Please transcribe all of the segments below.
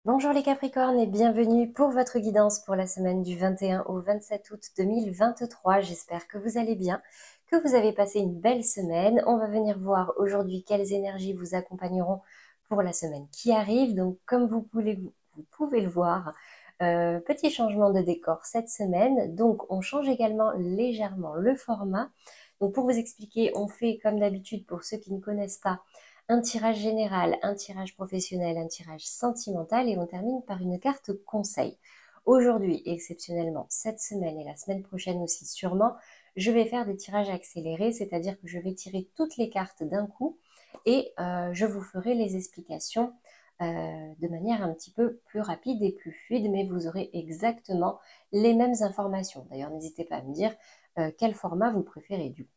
Bonjour les Capricornes et bienvenue pour votre guidance pour la semaine du 21 au 27 août 2023. J'espère que vous allez bien, que vous avez passé une belle semaine. On va venir voir aujourd'hui quelles énergies vous accompagneront pour la semaine qui arrive. Donc comme vous pouvez le voir, petit changement de décor cette semaine. Donc on change également légèrement le format. Donc pour vous expliquer, on fait comme d'habitude pour ceux qui ne connaissent pas un tirage général, un tirage professionnel, un tirage sentimental et on termine par une carte conseil. Aujourd'hui, exceptionnellement, cette semaine et la semaine prochaine aussi sûrement, je vais faire des tirages accélérés, c'est-à-dire que je vais tirer toutes les cartes d'un coup et je vous ferai les explications de manière un petit peu plus rapide et plus fluide, mais vous aurez exactement les mêmes informations. D'ailleurs, n'hésitez pas à me dire quel format vous préférez du coup.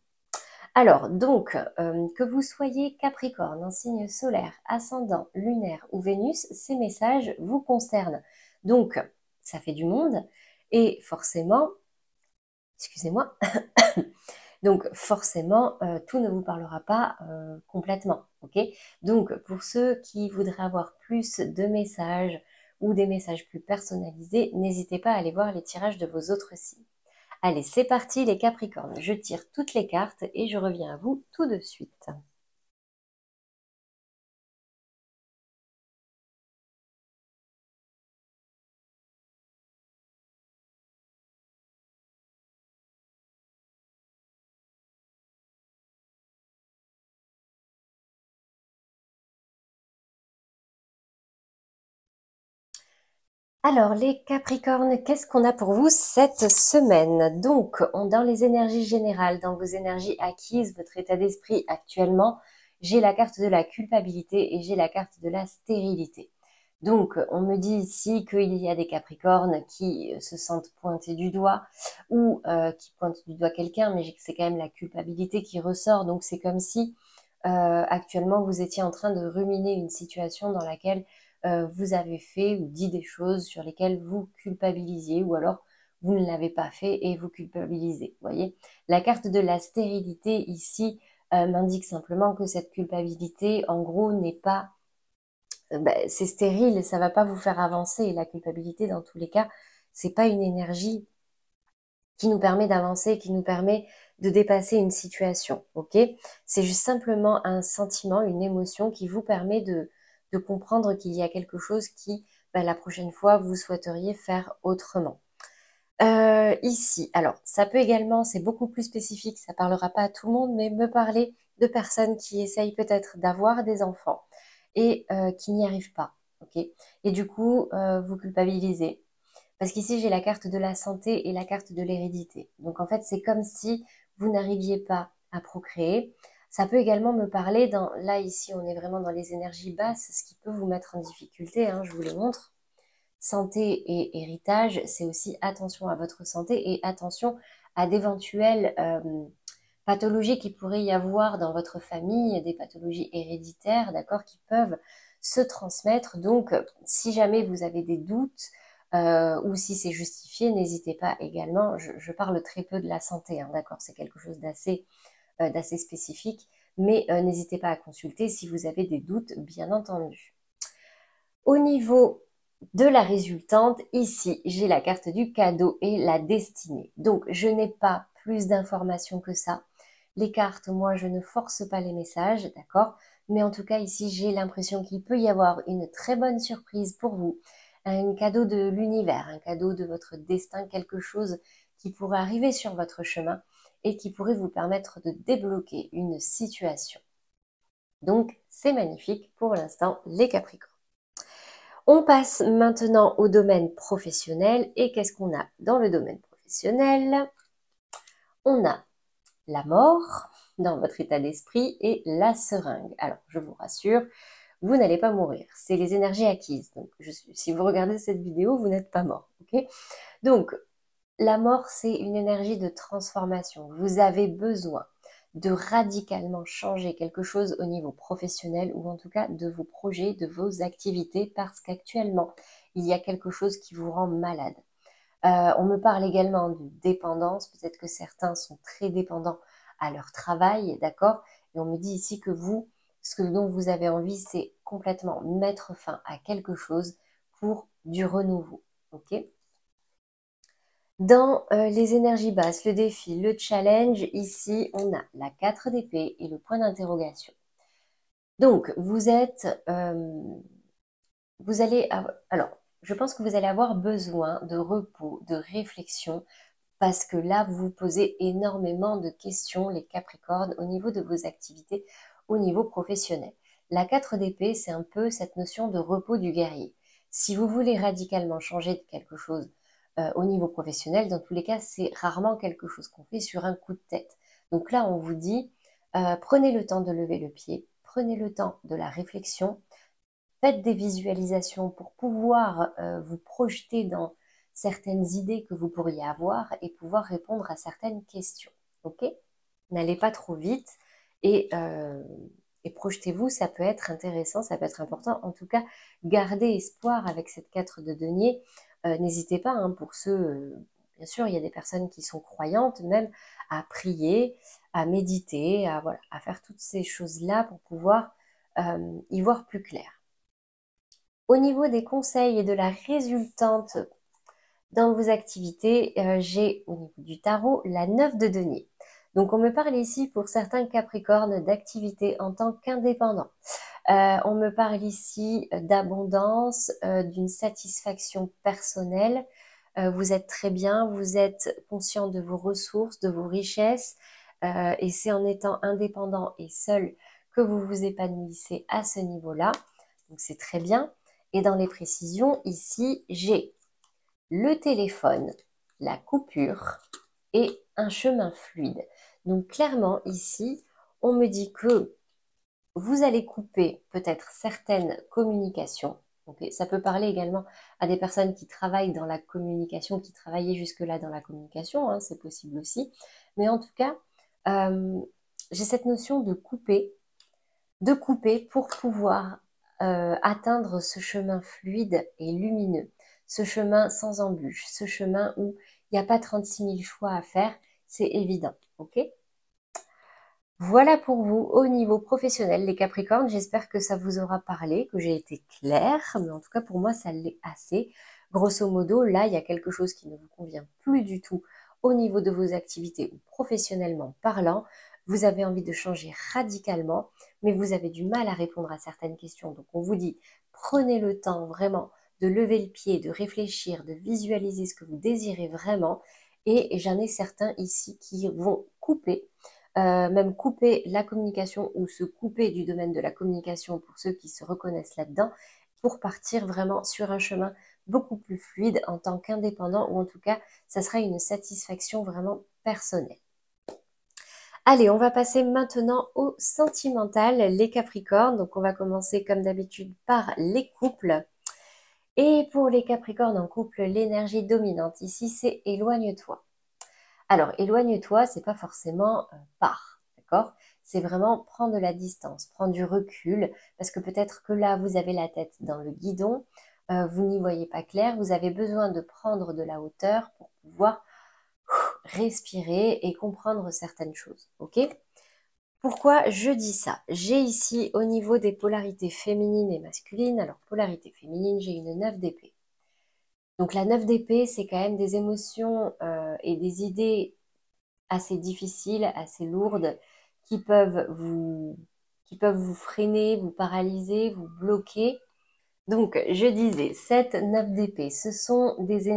Alors, donc, que vous soyez Capricorne, un signe solaire, ascendant, lunaire ou Vénus, ces messages vous concernent. Donc, ça fait du monde et forcément, excusez-moi, donc forcément, tout ne vous parlera pas complètement, ok? Donc, pour ceux qui voudraient avoir plus de messages ou des messages plus personnalisés, n'hésitez pas à aller voir les tirages de vos autres signes. Allez, c'est parti les Capricornes, je tire toutes les cartes et je reviens à vous tout de suite. Alors, les Capricornes, qu'est-ce qu'on a pour vous cette semaine? Donc, dans les énergies générales, dans vos énergies acquises, votre état d'esprit actuellement, j'ai la carte de la culpabilité et j'ai la carte de la stérilité. Donc, on me dit ici qu'il y a des Capricornes qui se sentent pointés du doigt ou qui pointent du doigt quelqu'un, mais c'est quand même la culpabilité qui ressort. Donc, c'est comme si actuellement vous étiez en train de ruminer une situation dans laquelle vous avez fait ou dit des choses sur lesquelles vous culpabilisiez ou alors vous ne l'avez pas fait et vous culpabilisez. Voyez, la carte de la stérilité ici m'indique simplement que cette culpabilité, en gros, n'est pas c'est stérile et ça va pas vous faire avancer. Et la culpabilité, dans tous les cas, c'est pas une énergie qui nous permet d'avancer, qui nous permet de dépasser une situation, ok? C'est juste simplement un sentiment, une émotion qui vous permet de comprendre qu'il y a quelque chose qui, la prochaine fois, vous souhaiteriez faire autrement. Ici, alors, ça peut également, c'est beaucoup plus spécifique, ça parlera pas à tout le monde, mais me parler de personnes qui essayent peut-être d'avoir des enfants et qui n'y arrivent pas, ok? Et du coup, vous culpabilisez, parce qu'ici, j'ai la carte de la santé et la carte de l'hérédité. Donc, en fait, c'est comme si vous n'arriviez pas à procréer. Ça peut également me parler là, ici, on est vraiment dans les énergies basses, ce qui peut vous mettre en difficulté, hein, je vous le montre. Santé et héritage, c'est aussi attention à votre santé et attention à d'éventuelles pathologies qui pourraient y avoir dans votre famille, des pathologies héréditaires, d'accord, qui peuvent se transmettre. Donc, si jamais vous avez des doutes ou si c'est justifié, n'hésitez pas également. Je parle très peu de la santé, hein, d'accord, c'est quelque chose d'assez spécifique, mais n'hésitez pas à consulter si vous avez des doutes, bien entendu. Au niveau de la résultante, ici, j'ai la carte du cadeau et la destinée. Donc, je n'ai pas plus d'informations que ça. Les cartes, moi, je ne force pas les messages, d'accord? Mais en tout cas, ici, j'ai l'impression qu'il peut y avoir une très bonne surprise pour vous. Un cadeau de l'univers, un cadeau de votre destin, quelque chose qui pourrait arriver sur votre chemin et qui pourrait vous permettre de débloquer une situation. Donc, c'est magnifique pour l'instant, les Capricornes. On passe maintenant au domaine professionnel. Et qu'est-ce qu'on a dans le domaine professionnel? On a la mort dans votre état d'esprit et la seringue. Alors, je vous rassure, vous n'allez pas mourir. C'est les énergies acquises. Donc, si vous regardez cette vidéo, vous n'êtes pas mort. Okay, donc, la mort, c'est une énergie de transformation. Vous avez besoin de radicalement changer quelque chose au niveau professionnel ou en tout cas de vos projets, de vos activités parce qu'actuellement, il y a quelque chose qui vous rend malade. On me parle également de dépendance. Peut-être que certains sont très dépendants à leur travail, d'accord? Et on me dit ici que vous, ce dont vous avez envie, c'est complètement mettre fin à quelque chose pour du renouveau. Ok. Dans les énergies basses, le défi, le challenge, ici, on a la 4 d'épée et le point d'interrogation. Donc, vous allez alors, je pense que vous allez avoir besoin de repos, de réflexion, parce que là, vous vous posez énormément de questions, les Capricornes, au niveau de vos activités, au niveau professionnel. La 4 d'épée, c'est un peu cette notion de repos du guerrier. Si vous voulez radicalement changer de quelque chose au niveau professionnel, dans tous les cas, c'est rarement quelque chose qu'on fait sur un coup de tête. Donc là, on vous dit, prenez le temps de lever le pied, prenez le temps de la réflexion, faites des visualisations pour pouvoir vous projeter dans certaines idées que vous pourriez avoir et pouvoir répondre à certaines questions. Ok? N'allez pas trop vite et projetez-vous, ça peut être intéressant, ça peut être important. En tout cas, gardez espoir avec cette 4 de denier. N'hésitez pas, hein, pour ceux, bien sûr, il y a des personnes qui sont croyantes, même à prier, à méditer, voilà, à faire toutes ces choses-là pour pouvoir y voir plus clair. Au niveau des conseils et de la résultante dans vos activités, j'ai au niveau du tarot la 9 de denier. Donc on me parle ici pour certains Capricornes d'activité en tant qu'indépendant. On me parle ici d'abondance, d'une satisfaction personnelle. Vous êtes très bien, vous êtes conscient de vos ressources, de vos richesses, et c'est en étant indépendant et seul que vous vous épanouissez à ce niveau-là. Donc c'est très bien. Et dans les précisions, ici, j'ai le téléphone, la coupure et un chemin fluide. Donc clairement, ici, on me dit que vous allez couper peut-être certaines communications. Okay, ça peut parler également à des personnes qui travaillent dans la communication, qui travaillaient jusque-là dans la communication, hein, c'est possible aussi. Mais en tout cas, j'ai cette notion de couper pour pouvoir atteindre ce chemin fluide et lumineux, ce chemin sans embûches, ce chemin où il n'y a pas 36 000 choix à faire, c'est évident, ok? Voilà pour vous au niveau professionnel, les Capricornes. J'espère que ça vous aura parlé, que j'ai été claire, mais en tout cas pour moi, ça l'est assez. Grosso modo, là, il y a quelque chose qui ne vous convient plus du tout au niveau de vos activités ou professionnellement parlant. Vous avez envie de changer radicalement, mais vous avez du mal à répondre à certaines questions. Donc on vous dit, prenez le temps vraiment de lever le pied, de réfléchir, de visualiser ce que vous désirez vraiment. Et j'en ai certains ici qui vont couper même couper la communication ou se couper du domaine de la communication pour ceux qui se reconnaissent là-dedans, pour partir vraiment sur un chemin beaucoup plus fluide en tant qu'indépendant, ou en tout cas, ça sera une satisfaction vraiment personnelle. Allez, on va passer maintenant au sentimental, les Capricornes. Donc on va commencer comme d'habitude par les couples. Et pour les Capricornes en couple, l'énergie dominante ici, c'est éloigne-toi. Alors, éloigne-toi, c'est pas forcément pars, d'accord? C'est vraiment prendre de la distance, prendre du recul, parce que peut-être que là, vous avez la tête dans le guidon, vous n'y voyez pas clair, vous avez besoin de prendre de la hauteur pour pouvoir respirer et comprendre certaines choses, ok? Pourquoi je dis ça? J'ai ici au niveau des polarités féminines et masculines, alors polarité féminine, j'ai une 9 d'épée. Donc la 9 d'épée, c'est quand même des émotions et des idées assez difficiles, assez lourdes, qui peuvent vous freiner, vous paralyser, vous bloquer. Donc, je disais, 7, 9 d'épée, ce sont des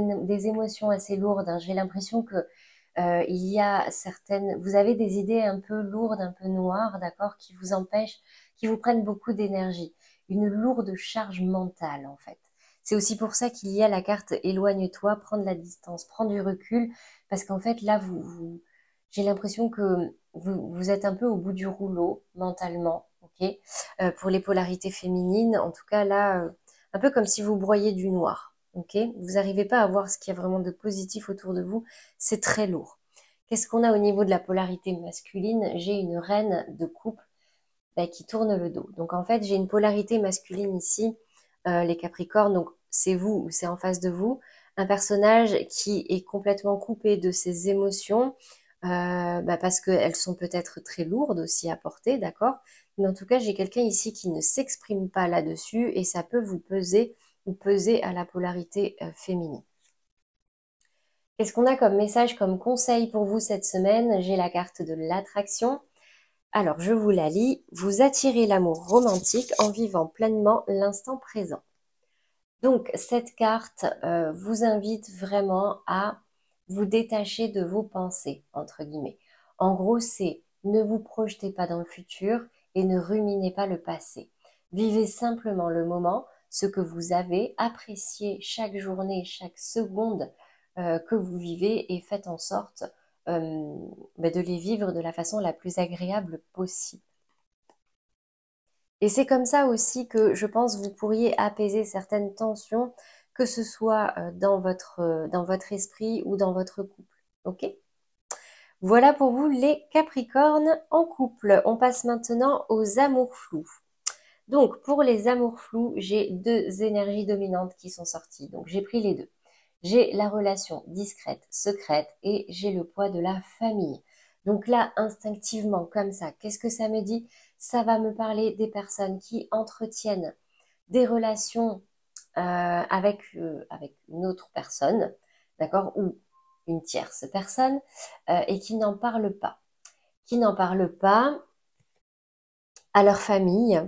émotions assez lourdes, hein. J'ai l'impression que il y a vous avez des idées un peu lourdes, un peu noires, d'accord, qui vous empêchent, qui vous prennent beaucoup d'énergie. Une lourde charge mentale, en fait. C'est aussi pour ça qu'il y a la carte éloigne-toi, prendre la distance, prendre du recul, parce qu'en fait, là, j'ai l'impression que vous êtes un peu au bout du rouleau, mentalement, ok? Pour les polarités féminines, en tout cas, là, un peu comme si vous broyiez du noir. Ok, vous n'arrivez pas à voir ce qu'il y a vraiment de positif autour de vous, c'est très lourd. Qu'est-ce qu'on a au niveau de la polarité masculine? J'ai une reine de coupe qui tourne le dos. Donc en fait, j'ai une polarité masculine ici, les Capricornes, donc c'est vous ou c'est en face de vous, un personnage qui est complètement coupé de ses émotions, parce qu'elles sont peut-être très lourdes aussi à porter, d'accord? Mais en tout cas, j'ai quelqu'un ici qui ne s'exprime pas là-dessus et ça peut vous peser ou peser à la polarité féminine. Qu'est-ce qu'on a comme message, comme conseil pour vous cette semaine? J'ai la carte de l'attraction. Alors, je vous la lis. Vous attirez l'amour romantique en vivant pleinement l'instant présent. Donc, cette carte vous invite vraiment à vous détacher de vos pensées, entre guillemets. En gros, c'est ne vous projetez pas dans le futur et ne ruminez pas le passé. Vivez simplement le moment, ce que vous avez, appréciez chaque journée, chaque seconde que vous vivez et faites en sorte de les vivre de la façon la plus agréable possible. Et c'est comme ça aussi que je pense vous pourriez apaiser certaines tensions, que ce soit dans votre esprit ou dans votre couple. Ok? Voilà pour vous les Capricornes en couple. On passe maintenant aux amours flous. Donc pour les amours flous, j'ai deux énergies dominantes qui sont sorties. Donc j'ai pris les deux. J'ai la relation discrète, secrète et j'ai le poids de la famille. Donc là, instinctivement, comme ça, qu'est-ce que ça me dit? Ça va me parler des personnes qui entretiennent des relations avec une autre personne, d'accord, ou une tierce personne, et qui n'en parlent pas. Qui n'en parlent pas à leur famille,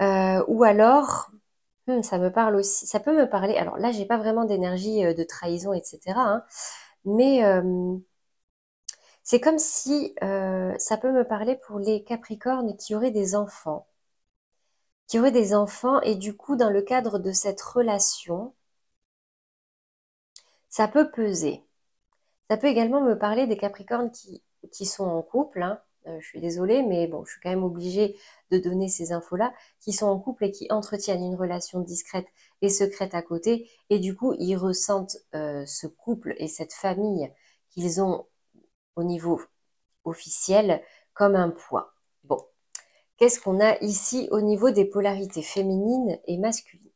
ou alors, ça me parle aussi, ça peut me parler, alors là, j'ai pas vraiment d'énergie de trahison, etc., hein, mais c'est comme si ça peut me parler pour les Capricornes qui auraient des enfants. Qui auraient des enfants et du coup, dans le cadre de cette relation, ça peut peser. Ça peut également me parler des Capricornes qui sont en couple, hein. Je suis désolée, mais bon, je suis quand même obligée de donner ces infos-là, qui sont en couple et qui entretiennent une relation discrète et secrète à côté, et du coup, ils ressentent ce couple et cette famille qu'ils ont au niveau officiel comme un poids. Bon, qu'est-ce qu'on a ici au niveau des polarités féminines et masculines?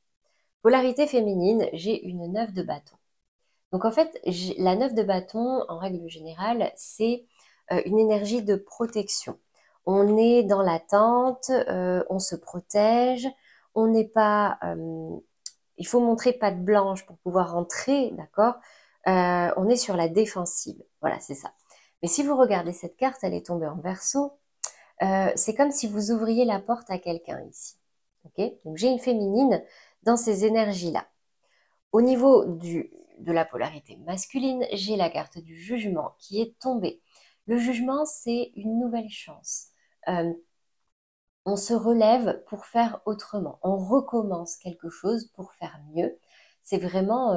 Polarité féminine, j'ai une 9 de bâton. Donc en fait, la 9 de bâton, en règle générale, c'est une énergie de protection. On est dans l'attente, on se protège, on n'est pas... il faut montrer patte blanche pour pouvoir rentrer, d'accord? On est sur la défensive. Voilà, c'est ça. Mais si vous regardez cette carte, elle est tombée en verso. C'est comme si vous ouvriez la porte à quelqu'un ici. Ok? Donc j'ai une féminine dans ces énergies-là. Au niveau de la polarité masculine, j'ai la carte du jugement qui est tombée. Le jugement, c'est une nouvelle chance. On se relève pour faire autrement. On recommence quelque chose pour faire mieux. C'est vraiment,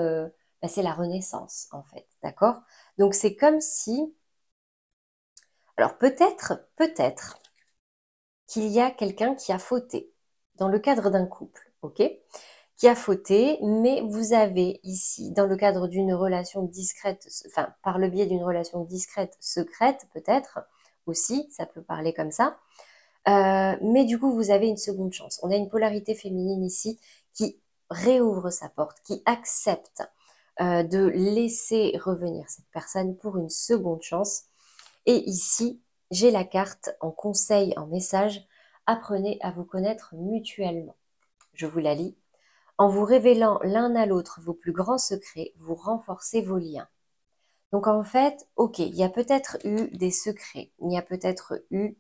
c'est la renaissance en fait, d'accord? Donc c'est comme si, alors peut-être qu'il y a quelqu'un qui a fauté dans le cadre d'un couple, ok? Qui a fauté, mais vous avez ici, dans le cadre d'une relation discrète, enfin par le biais d'une relation discrète, secrète peut-être aussi, ça peut parler comme ça, mais du coup vous avez une seconde chance. On a une polarité féminine ici qui réouvre sa porte, qui accepte de laisser revenir cette personne pour une seconde chance. Et ici, j'ai la carte en conseil, en message, apprenez à vous connaître mutuellement. Je vous la lis. En vous révélant l'un à l'autre vos plus grands secrets, vous renforcez vos liens. Donc en fait, ok, il y a peut-être eu des secrets, il y a peut-être eu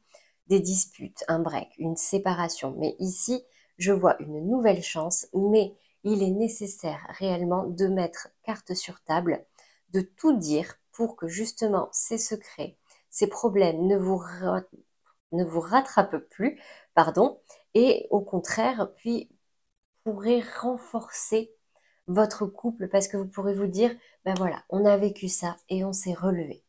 des disputes, un break, une séparation, mais ici, je vois une nouvelle chance, mais il est nécessaire réellement de mettre carte sur table, de tout dire pour que justement ces secrets, ces problèmes ne vous rattrapent plus, pardon, et au contraire, puis pourrez renforcer votre couple parce que vous pourrez vous dire, ben voilà, on a vécu ça et on s'est relevé.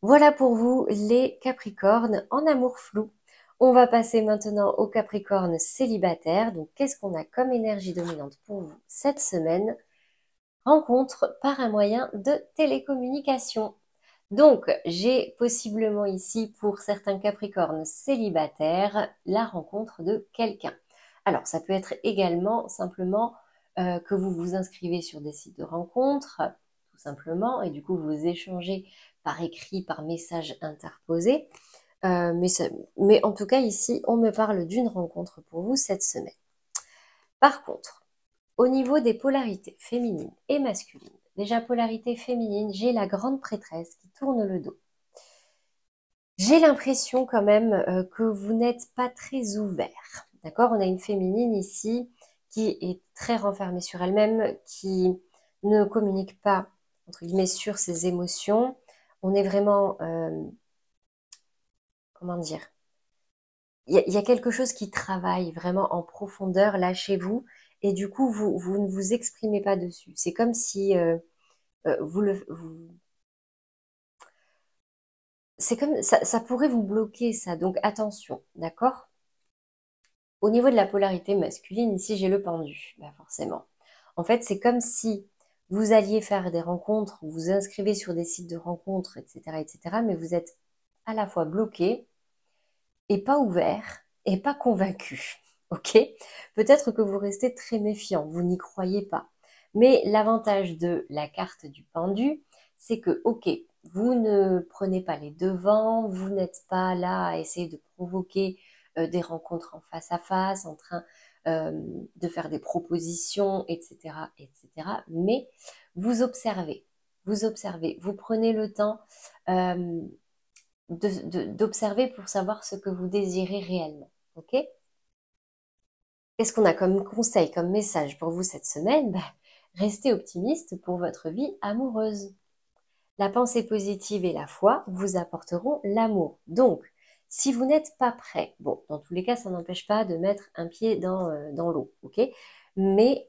Voilà pour vous les Capricornes en amour flou. On va passer maintenant aux Capricornes célibataires. Donc, qu'est-ce qu'on a comme énergie dominante pour vous cette semaine? Rencontre par un moyen de télécommunication. Donc, j'ai possiblement ici, pour certains Capricornes célibataires, la rencontre de quelqu'un. Alors, ça peut être également simplement que vous vous inscrivez sur des sites de rencontres, tout simplement, et du coup, vous échangez par écrit, par message interposé. Mais en tout cas, ici, on me parle d'une rencontre pour vous cette semaine. Par contre, Au niveau des polarités féminines et masculines, déjà polarité féminine, j'ai la grande prêtresse qui tourne le dos. J'ai l'impression quand même que vous n'êtes pas très ouvert. D'accord? On a une féminine ici qui est très renfermée sur elle-même, qui ne communique pas, entre guillemets, sur ses émotions. On est vraiment, comment dire, il y a quelque chose qui travaille vraiment en profondeur là chez vous, et du coup, vous ne vous exprimez pas dessus. C'est comme si c'est comme ça pourrait vous bloquer ça, donc attention, d'accord? Au niveau de la polarité masculine, ici j'ai le pendu, bah forcément. En fait, c'est comme si vous alliez faire des rencontres, vous vous inscrivez sur des sites de rencontres, etc., mais vous êtes à la fois bloqué et pas ouvert et pas convaincu. Ok? Peut-être que vous restez très méfiant, vous n'y croyez pas. Mais l'avantage de la carte du pendu, c'est que, ok, vous ne prenez pas les devants, vous n'êtes pas là à essayer de provoquer des rencontres en face à face, en train de faire des propositions, etc., mais vous observez, vous prenez le temps euh, d'observer pour savoir ce que vous désirez réellement. Ok? Qu'est-ce qu'on a comme conseil, comme message pour vous cette semaine? Ben, restez optimiste pour votre vie amoureuse. La pensée positive et la foi vous apporteront l'amour. Donc, si vous n'êtes pas prêt, bon, dans tous les cas, ça n'empêche pas de mettre un pied dans l'eau, ok? Mais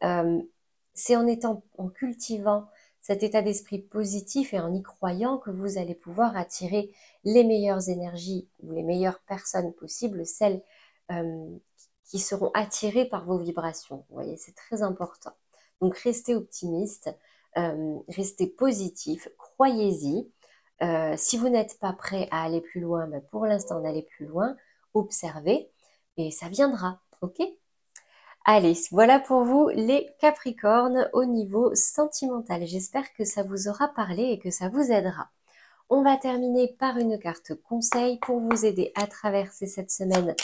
c'est en cultivant cet état d'esprit positif et en y croyant que vous allez pouvoir attirer les meilleures énergies ou les meilleures personnes possibles, celles euh, qui seront attirées par vos vibrations. Vous voyez, c'est très important. Donc, restez optimiste, restez positif, croyez-y. Si vous n'êtes pas prêt à aller plus loin, ben pour l'instant, n'allez plus loin, observez et ça viendra, ok? Allez, voilà pour vous les Capricornes au niveau sentimental. J'espère que ça vous aura parlé et que ça vous aidera. On va terminer par une carte conseil pour vous aider à traverser cette semaine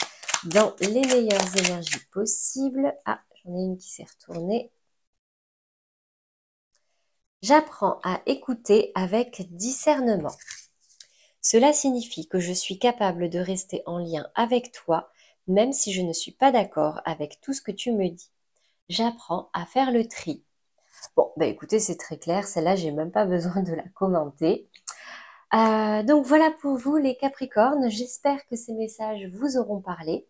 dans les meilleures énergies possibles. Ah, j'en ai une qui s'est retournée. J'apprends à écouter avec discernement. Cela signifie que je suis capable de rester en lien avec toi, même si je ne suis pas d'accord avec tout ce que tu me dis. J'apprends à faire le tri. Bon, bah écoutez, c'est très clair, celle-là, j'ai même pas besoin de la commenter. Donc voilà pour vous les Capricornes, j'espère que ces messages vous auront parlé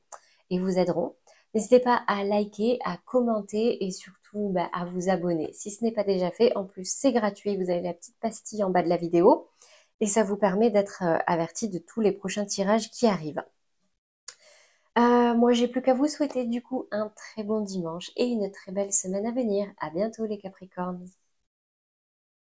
et vous aideront. N'hésitez pas à liker, à commenter et surtout bah, à vous abonner si ce n'est pas déjà fait. En plus, c'est gratuit, vous avez la petite pastille en bas de la vidéo et ça vous permet d'être averti de tous les prochains tirages qui arrivent. Moi, j'ai plus qu'à vous souhaiter du coup un très bon dimanche et une très belle semaine à venir. À bientôt les Capricornes.